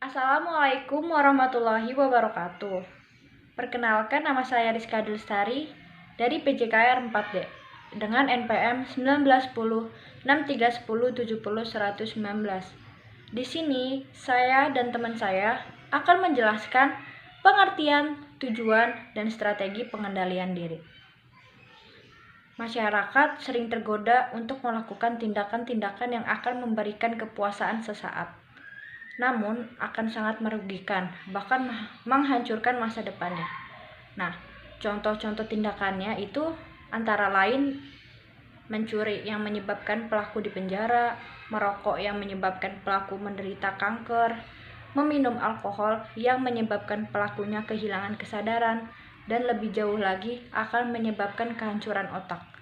Assalamualaikum warahmatullahi wabarakatuh. Perkenalkan, nama saya Rizka Dulstari dari PJKR 4D dengan NPM 1910 6310 70 119. Di sini saya dan teman saya akan menjelaskan pengertian, tujuan, dan strategi pengendalian diri. Masyarakat sering tergoda untuk melakukan tindakan-tindakan yang akan memberikan kepuasan sesaat, namun akan sangat merugikan, bahkan menghancurkan masa depannya. Nah, contoh-contoh tindakannya itu antara lain mencuri yang menyebabkan pelaku dipenjara, merokok yang menyebabkan pelaku menderita kanker, meminum alkohol yang menyebabkan pelakunya kehilangan kesadaran, dan lebih jauh lagi akan menyebabkan kehancuran otak.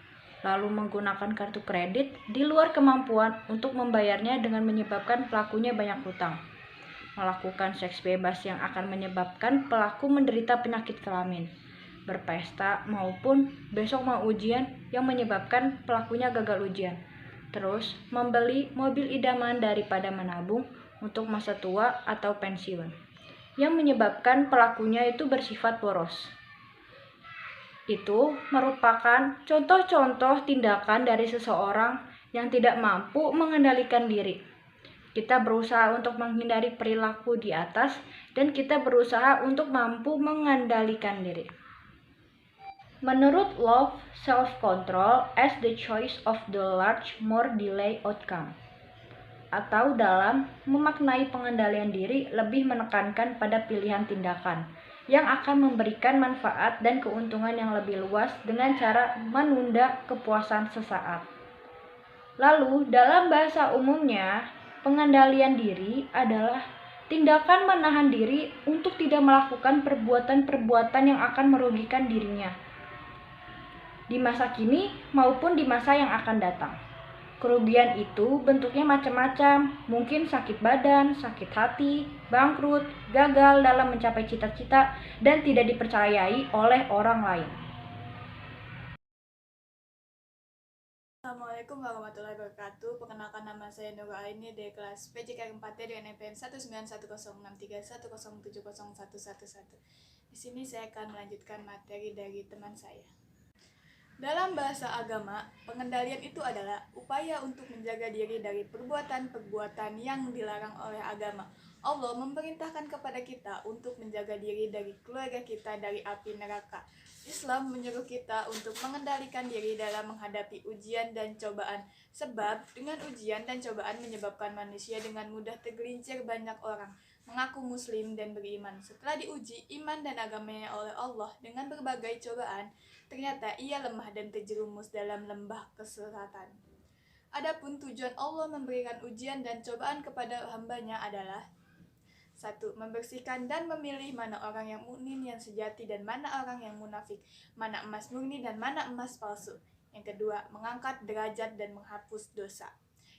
Lalu menggunakan kartu kredit di luar kemampuan untuk membayarnya dengan menyebabkan pelakunya banyak hutang. Melakukan seks bebas yang akan menyebabkan pelaku menderita penyakit kelamin. Berpesta maupun besok mau ujian yang menyebabkan pelakunya gagal ujian. Terus membeli mobil idaman daripada menabung untuk masa tua atau pensiun, yang menyebabkan pelakunya itu bersifat boros. Itu merupakan contoh-contoh tindakan dari seseorang yang tidak mampu mengendalikan diri. Kita berusaha untuk menghindari perilaku di atas, dan kita berusaha untuk mampu mengendalikan diri. Menurut Love, self-control as the choice of the large more delay outcome. Atau dalam memaknai pengendalian diri lebih menekankan pada pilihan tindakan yang akan memberikan manfaat dan keuntungan yang lebih luas dengan cara menunda kepuasan sesaat. Lalu, dalam bahasa umumnya, pengendalian diri adalah tindakan menahan diri untuk tidak melakukan perbuatan-perbuatan yang akan merugikan dirinya di masa kini maupun di masa yang akan datang. Kerugian itu bentuknya macam-macam, mungkin sakit badan, sakit hati, bangkrut, gagal dalam mencapai cita-cita, dan tidak dipercayai oleh orang lain. Assalamualaikum warahmatullahi wabarakatuh. Perkenalkan, nama saya Nurul Aini dari kelas PJK 4D dengan NPM 191063310701111. Di sini saya akan melanjutkan materi dari teman saya. Dalam bahasa agama, pengendalian itu adalah upaya untuk menjaga diri dari perbuatan-perbuatan yang dilarang oleh agama. Allah memerintahkan kepada kita untuk menjaga diri dari keluarga kita dari api neraka. Islam menyuruh kita untuk mengendalikan diri dalam menghadapi ujian dan cobaan. Sebab dengan ujian dan cobaan menyebabkan manusia dengan mudah tergelincir banyak orang mengaku muslim dan beriman. Setelah diuji iman dan agamanya oleh Allah dengan berbagai cobaan, ternyata ia lemah dan terjerumus dalam lembah kesesatan. Adapun tujuan Allah memberikan ujian dan cobaan kepada hambanya adalah: 1. Membersihkan dan memilih mana orang yang mukmin yang sejati dan mana orang yang munafik, mana emas murni dan mana emas palsu. Yang kedua, mengangkat derajat dan menghapus dosa.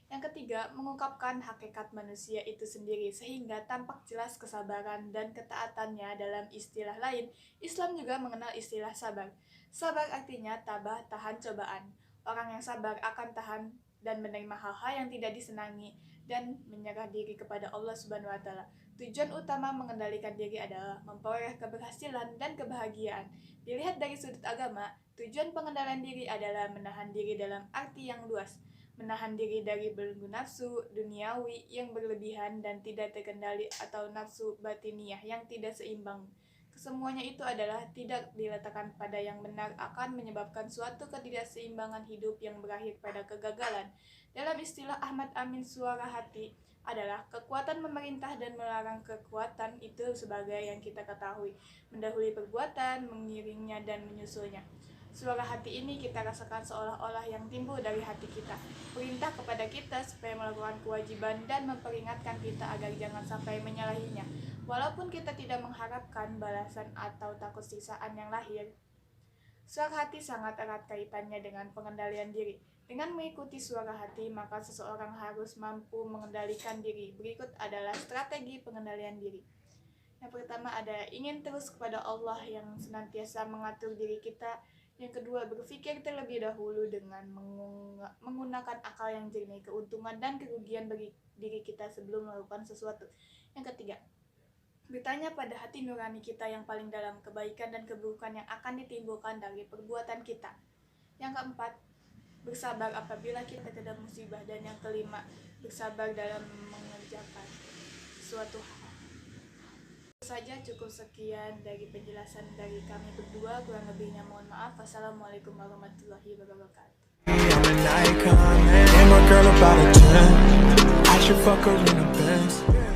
Yang ketiga, mengungkapkan hakikat manusia itu sendiri sehingga tampak jelas kesabaran dan ketaatannya. Dalam istilah lain, Islam juga mengenal istilah sabar. Sabar artinya tabah, tahan cobaan. Orang yang sabar akan tahan dan menerima hal-hal yang tidak disenangi dan menyerah diri kepada Allah Subhanahu wa taala. Tujuan utama mengendalikan diri adalah memperoleh keberhasilan dan kebahagiaan. Dilihat dari sudut agama, tujuan pengendalian diri adalah menahan diri dalam arti yang luas. Menahan diri dari belenggu nafsu duniawi yang berlebihan dan tidak terkendali atau nafsu batiniah yang tidak seimbang. Kesemuanya itu adalah tidak diletakkan pada yang benar akan menyebabkan suatu ketidakseimbangan hidup yang berakhir pada kegagalan. Dalam istilah Ahmad Amin, suara hati adalah kekuatan memerintah dan melarang. Kekuatan itu sebagai yang kita ketahui, mendahului perbuatan, mengiringnya dan menyusulnya. Suara hati ini kita rasakan seolah-olah yang timbul dari hati kita, perintah kepada kita supaya melakukan kewajiban dan memperingatkan kita agar jangan sampai menyalahinya. Walaupun kita tidak mengharapkan balasan atau takut siksaan yang lahir, suara hati sangat erat kaitannya dengan pengendalian diri. Dengan mengikuti suara hati, maka seseorang harus mampu mengendalikan diri. Berikut adalah strategi pengendalian diri. Yang pertama ada ingin terus kepada Allah yang senantiasa mengatur diri kita. Yang kedua, berpikir terlebih dahulu dengan menggunakan akal yang jernih, keuntungan dan kerugian bagi diri kita sebelum melakukan sesuatu. Yang ketiga, Bertanya pada hati nurani kita yang paling dalam kebaikan dan keburukan yang akan ditimbulkan dari perbuatan kita. Yang keempat, bersabar apabila kita terkena musibah. Dan yang kelima, bersabar dalam mengerjakan suatu hal. Saja cukup sekian dari penjelasan dari kami berdua, kurang lebihnya mohon maaf. Wassalamualaikum warahmatullahi wabarakatuh. I'm an icon, and my girl about a 10. I should fuck her in the Benz.